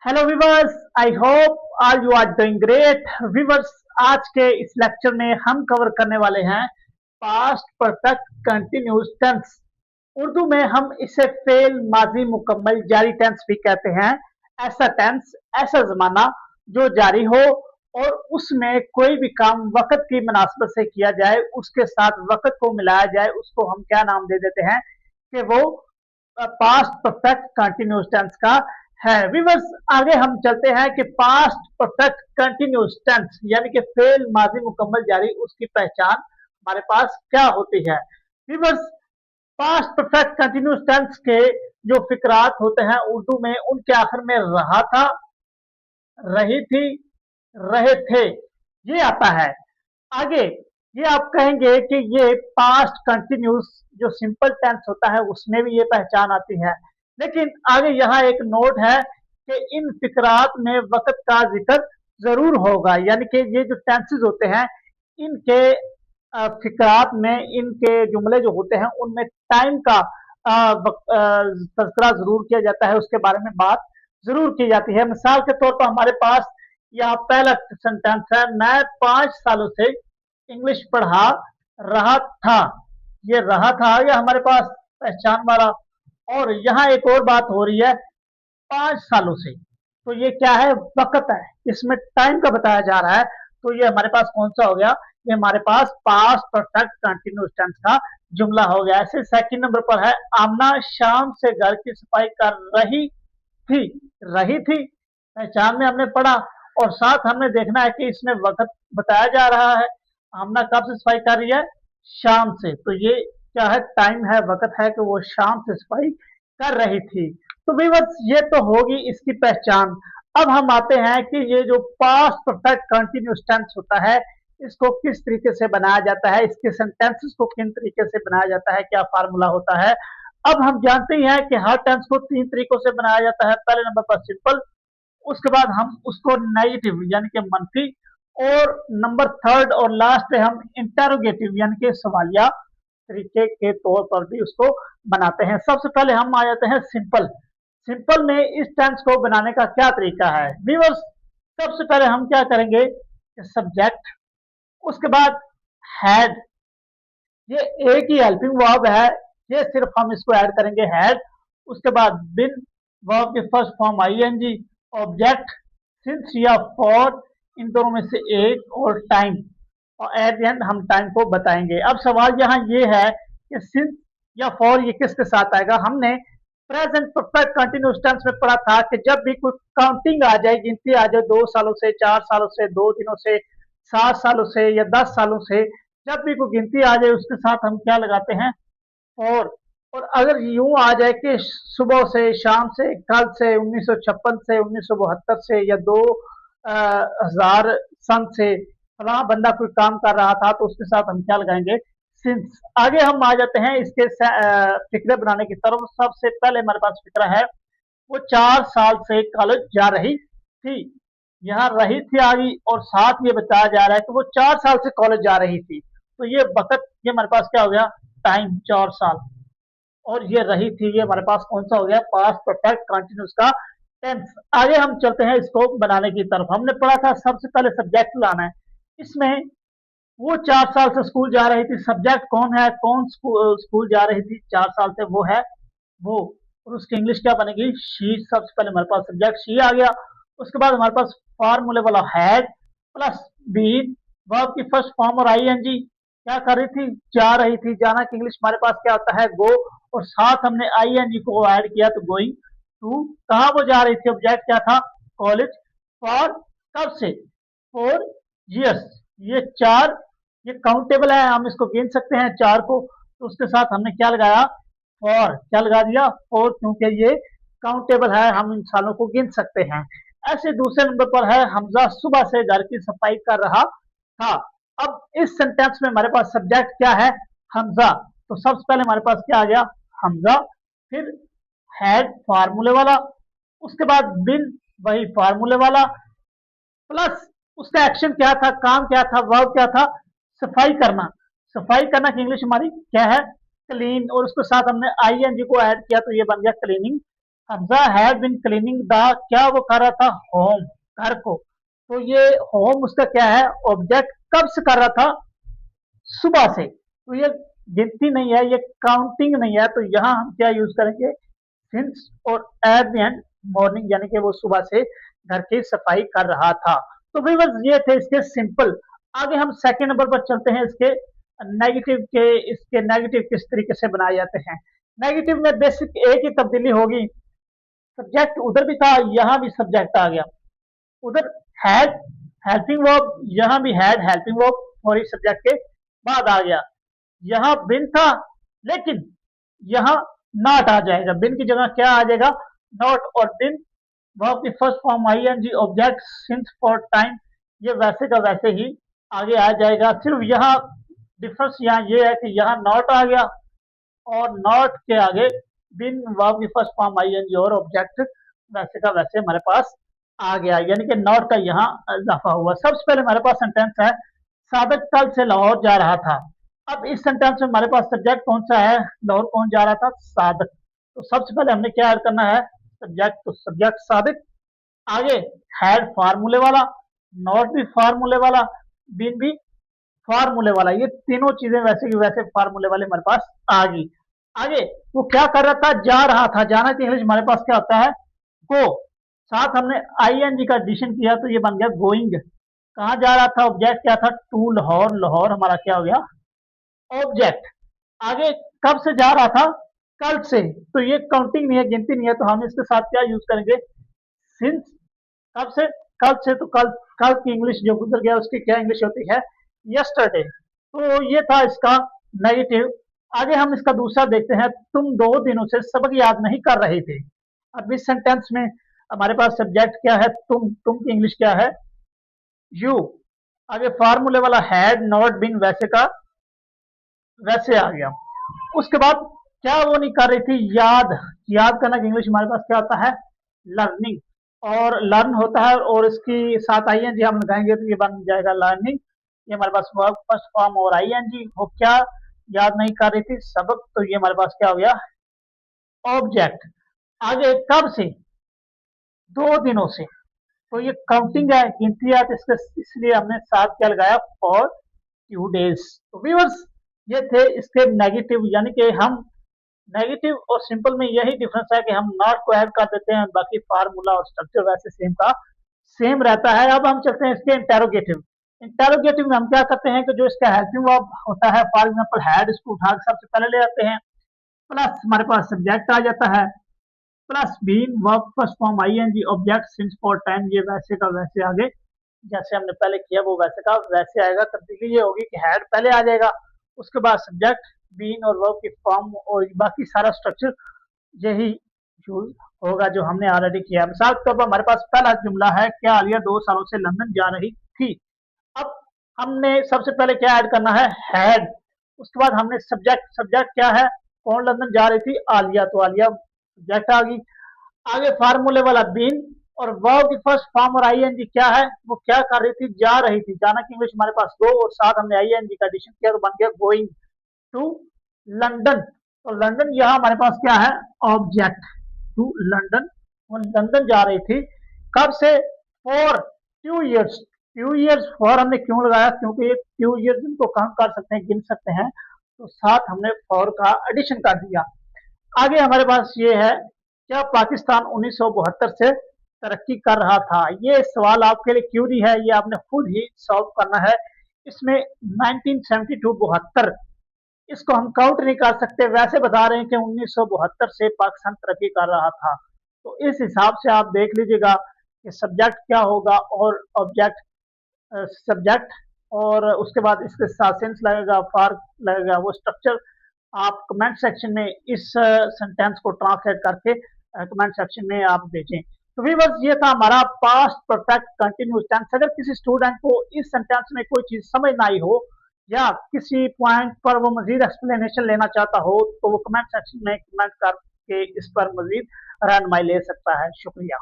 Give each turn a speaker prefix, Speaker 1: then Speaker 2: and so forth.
Speaker 1: Hello viewers, I hope all you are doing great. Viewers, आज के इस lecture में हम कवर करने वाले हैं past perfect continuous tense. Urdu में हम इसे फेल माजी मुकम्मल जारी टेंस भी कहते हैं। ऐसा टेंस, ऐसा जमाना जो जारी हो और उसमें कोई भी काम वक्त की मुनासबत से किया जाए, उसके साथ वक्त को मिलाया जाए, उसको हम क्या नाम दे देते हैं कि वो पास्ट परफेक्ट कंटिन्यूस टेंस का है। विवर्स, आगे हम चलते हैं कि पास्ट परफेक्ट कंटिन्यूस टेंस यानी कि फेल माजी मुकम्मल जारी, उसकी पहचान हमारे पास क्या होती है। Viewers, past perfect continuous tense के जो फिक्रात होते हैं उर्दू में, उनके आखिर में रहा था, रही थी, रहे थे, ये आता है। आगे ये आप कहेंगे कि ये पास्ट कंटिन्यूस जो सिंपल टेंस होता है उसमें भी ये पहचान आती है। लेकिन आगे यहाँ एक नोट है कि इन फिक्रात में वक्त का जिक्र जरूर होगा, यानी कि ये जो टेंसेस होते हैं इनके फिक्रात में, इनके जुमले जो होते हैं उनमें टाइम का तस्करा जरूर किया जाता है, उसके बारे में बात जरूर की जाती है। मिसाल के तौर पर हमारे पास यहाँ पहला सेंटेंस है, मैं 5 सालों से इंग्लिश पढ़ा रहा था। ये रहा था या हमारे पास पहचान वाला। और यहाँ एक और बात हो रही है, 5 सालों से, तो ये क्या है, वक्त है, इसमें टाइम का बताया जा रहा है। तो ये हमारे पास कौन सा हो गया, ये हमारे पास पास्ट परफेक्ट कंटिन्यूस टेंस का जुमला हो गया। ऐसे सेकंड नंबर पर है, आमना शाम से घर की सफाई कर रही थी। रही थी पहचान में हमने पढ़ा, और साथ हमने देखना है कि इसमें वक्त बताया जा रहा है। आमना कब से सफाई कर रही है, शाम से, तो ये क्या है, टाइम है, वक्त है कि वो शाम से सफाई कर रही थी। तो व्यूअर्स, ये तो होगी इसकी पहचान। अब हम आते हैं कि ये जो पास्ट परफेक्ट कंटिन्यूस टेंस होता है, इसको किस तरीके से बनाया जाता है, इसके सेंटेंसेस को किन तरीके से बनाया जाता है, क्या फार्मूला होता है। अब हम जानते ही हैं कि हर टेंस को 3 तरीकों से बनाया जाता है। पहले नंबर पर सिंपल, उसके बाद हम उसको नेगेटिव यानी कि मंफी, और नंबर थर्ड और लास्ट पे हम इंटेरोगेटिव यानी कि सवालिया तरीके के तौर पर भी उसको बनाते हैं। सबसे पहले हम आ जाते हैं सिंपल। सिंपल में इस टेंस को बनाने का क्या तरीका है व्यूअर्स। सबसे पहले हम क्या करेंगे, सब्जेक्ट, उसके बाद हैड, ये एक ही हेल्पिंग वर्ब है, ये सिर्फ हम इसको ऐड करेंगे हैड। उसके बाद बिन, वर्ब की first form ING, object, since या फॉर, इन दोनों में से एक, और टाइम, और एट द एंड हम टाइम को बताएंगे। अब सवाल यहाँ ये है कि सिंस या फॉर ये किसके साथ आएगा। हमने प्रेजेंट परफेक्ट कंटिन्यूस टेंस में पढ़ा था कि जब भी कोई काउंटिंग आ जाए, गिनती आ जाए, 2 सालों से, 4 सालों से, 2 दिनों से, 7 सालों से या 10 सालों से, जब भी कोई गिनती आ जाए उसके साथ हम क्या लगाते हैं, और। और अगर यूं आ जाए कि सुबह से, शाम से, कल से, 1956 से, 1972 से, या 2000 सन से फला बंदा कोई काम कर रहा था, तो उसके साथ हम क्या लगाएंगे, सिंस। आगे हम आ जाते हैं इसके फिक्रे बनाने की तरफ। सबसे पहले हमारे पास फिक्रा है, वो 4 साल से कॉलेज जा रही थी। यहाँ रही थी आ गई, और साथ ये बताया जा रहा है कि वो 4 साल से कॉलेज जा रही थी। तो ये वक्त, ये हमारे पास क्या हो गया, टाइम, 4 साल। और ये रही थी, ये हमारे पास कौन सा हो गया, पास्ट परफेक्ट कंटिन्यूस का टेंस। आगे हम चलते हैं इसको बनाने की तरफ। हमने पढ़ा था सबसे पहले सब्जेक्ट लाना है। इसमें वो 4 साल से स्कूल जा रही थी, सब्जेक्ट कौन है, कौन स्कूल जा रही थी 4 साल से, वो है वो। और उसकी इंग्लिश क्या बनेगी, शी। सबसे पहले हमारे पास सब्जेक्ट शी आ गया। उसके बाद हमारे पास फार्मूले वाला हैड प्लस बीन, वर्ब की फर्स्ट फॉर्म और आईएनजी, क्या कर रही थी, जा रही थी। जाना की इंग्लिश हमारे पास क्या होता है, गो, और साथ हमने आईएनजी को ऐड किया तो गोइंग टू। कहा वो जा रही थी, ऑब्जेक्ट क्या था, कॉलेज। फॉर, कब से, 4 years। ये चार, ये काउंटेबल है, हम इसको गिन सकते हैं चार को। तो उसके साथ हमने क्या लगाया, फॉर, क्या लगा दिया, फॉर, क्योंकि ये काउंटेबल है, हम इन सालों को गिन सकते हैं। ऐसे दूसरे नंबर पर है, हमजा सुबह से घर की सफाई कर रहा था। अब इस सेंटेंस में हमारे पास सब्जेक्ट क्या है, हमजा। तो सबसे पहले हमारे पास क्या आ गया, हमजा। फिर हैड, फार्मूले वाला। उसके बाद बिन, वही फार्मूले वाला, प्लस उसका एक्शन क्या था, काम क्या था, वर्ब क्या था, सफाई करना। सफाई करना की इंग्लिश हमारी क्या है, क्लीन। और उसके साथ हमने आईएनजी को ऐड किया तो ये बन गया cleaning Hamza had been cleaning the, क्या वो कर रहा था, होम, घर को। तो ये होम उसका क्या है, ऑब्जेक्ट, कब से कर रहा था, सुबह से। तो ये गिनती नहीं है, ये काउंटिंग नहीं है, तो यहाँ हम क्या यूज करेंगे, सिंस और एट द एंड मॉर्निंग, यानी कि वो सुबह से घर की सफाई कर रहा था। तो व्यूअर्स ये थे इसके सिंपल। आगे हम सेकंड नंबर पर चलते हैं, इसके नेगेटिव के, इसके नेगेटिव किस तरीके से बनाए जाते हैं। नेगेटिव में बेसिक एक ही तब्दीली होगी, सब्जेक्ट उधर भी था, यहाँ भी सब्जेक्ट आ गया। उधर हैड हेल्पिंग वर्ब, यहाँ भी हैड हेल्पिंग वर्ब और इस सब्जेक्ट के बाद आ गया। यहाँ बिन था, लेकिन यहाँ नॉट आ जाएगा, बिन की जगह क्या आ जाएगा, नॉट। और बिन वर्ब की first form I N G, object since for time, ये वैसे का वैसे ही आगे आ जाएगा। सिर्फ यहाँ डिफरेंस यहाँ ये है कि यहाँ नॉट आ गया, और नॉट के आगे बिन वर्ब की first form I N G और ऑब्जेक्ट वैसे का वैसे हमारे पास आ गया, यानी कि नॉट का यहाँ इजाफा हुआ। सबसे पहले हमारे पास सेंटेंस है, साबिक कल से लाहौर जा रहा था। अब इस सेंटेंस में हमारे पास सब्जेक्ट कौन सा है, लाहौर कौन जा रहा था, साबिक। तो सबसे पहले हमने क्या ऐड करना है, सब्जेक्ट, तो सब्जेक्ट साबिक, आगे हैड फार्मूले वाला, नॉट भी फार्मूले वाला, बिन भी फार्मूले वाला, ये तीनों चीजें वैसे की वैसे फार्मूले वाले हमारे पास आ गई। आगे वो क्या कर रहा था, जा रहा था, जाना की इंग्लिश हमारे पास क्या होता है, गो। साथ हमने आई एन जी का एडिशन किया तो ये बन गया गोइंग। कहाँ जा रहा था, ऑब्जेक्ट क्या था, टू लाहौर, लाहौर हमारा क्या हो गया, ऑब्जेक्ट। आगे कब से जा रहा था, कल से, तो ये काउंटिंग नहीं है, गिनती नहीं है, तो हम इसके साथ क्या यूज करेंगे, सिंस। कब से, कल से, तो कल, कल की इंग्लिश जो गुजर गया उसकी क्या इंग्लिश होती है, यस्टरडे। तो ये था इसका नेगेटिव। आगे हम इसका दूसरा देखते हैं, तुम 2 दिनों से सबक याद नहीं कर रहे थे। अब इस सेंटेंस में हमारे पास सब्जेक्ट क्या है, तुम की इंग्लिश क्या है, यू। आगे फार्मूले वाला हैड नॉट बीन वैसे का वैसे आ गया। उसके बाद क्या वो नहीं कर रही थी, याद, याद करना की इंग्लिश हमारे पास क्या होता है, लर्निंग। और लर्न होता है और इसकी साथ आई एन जी हम लगाएंगे तो ये बन जाएगा लर्निंग। ये हमारे पास वर्ब फर्स्ट फॉर्म और आई एन जी, वो क्या याद नहीं कर रही थी, सबक, तो ये हमारे पास क्या हो गया, ऑब्जेक्ट। आगे कब से, 2 दिनों से, तो ये काउंटिंग है, गिनती है, तो इसके इसलिए हमने साथ क्या लगाया, फॉर 2 डेज। तो व्यूअर्स ये थे इसके नेगेटिव, यानी कि हम नेगेटिव और सिंपल में यही डिफरेंस है कि हम नॉट को ऐड कर देते हैं, बाकी फार्मूला और स्ट्रक्चर वैसे सेम का सेम रहता है। अब हम चलते हैं इसके इंटेरोगेटिव। इंटेरोगेटिव में हम क्या करते हैं कि जो इसका हेल्पिंग वर्ब होता है, फॉर एग्जांपल हैड, इसको उठा के सबसे पहले ले आते हैं, प्लस हमारे पास सब्जेक्ट आ जाता है, plus been verb first form I N G, object since for time, ये वैसे का वैसे आगे जैसे हमने पहले किया वो वैसे का वैसे आएगा। तब्दीली ये होगी कि हैड पहले आ जाएगा, उसके बाद सब्जेक्ट, बीन और वर्ब की फॉर्म और बाकी सारा स्ट्रक्चर यही यूज होगा जो हमने ऑलरेडी किया। मिसाल के तौर पर हमारे पास पहला जुमला है, क्या आलिया 2 सालों से लंदन जा रही थी। अब हमने सबसे पहले क्या ऐड करना है, हैड। उसके बाद हमने सब्जेक्ट, सब्जेक्ट क्या है, कौन लंदन जा रही थी, आलिया, तो आलिया सब्जेक्ट आ गई। आगे फार्मूले वाला बीन, और वर्ब की फर्स्ट फॉर्म और आईएनजी क्या है, वो क्या कर रही थी, जा रही थी, जाना की इंग्लिश हमारे पास गो, और साथ हमने आईएनजी का एडिशन किया तो बन गया गोइंग टू लंदन। तो लंदन यहाँ हमारे पास क्या है, ऑब्जेक्ट, टू लंदन, वो लंदन जा रही थी। कब से, फॉर 2 इयर्स। 2 इयर्स फॉर हमने क्यों लगाया, क्योंकि ये 2 इयर्स इनको काउंट कर सकते हैं, गिन सकते हैं, तो साथ हमने फॉर का एडिशन कर दिया। आगे हमारे पास ये है, क्या पाकिस्तान 1972 से तरक्की कर रहा था। ये सवाल आपके लिए क्यूरी है, ये आपने खुद ही सॉल्व करना है। इसमें 1972 72, इसको हम काउंट नहीं कर सकते, वैसे बता रहे हैं कि 1972 से पाकिस्तान तरक्की कर रहा था। तो इस हिसाब से आप देख लीजिएगा कि सब्जेक्ट क्या होगा, और ऑब्जेक्ट, सब्जेक्ट, और उसके बाद इसके साथ सेंस लगेगा, फार लगेगा, वो स्ट्रक्चर आप कमेंट सेक्शन में इस सेंटेंस को ट्रांसलेट करके कमेंट सेक्शन में आप भेजें। तो भी बस ये था हमारा पास्ट परफेक्ट कंटिन्यूस टेंस। अगर किसी स्टूडेंट को इस सेंटेंस में कोई चीज समझ ना आई हो, या किसी पॉइंट पर वो मजीद एक्सप्लेनेशन लेना चाहता हो, तो वो कमेंट सेक्शन में कमेंट करके इस पर मजीद रहनुमाई ले सकता है। शुक्रिया।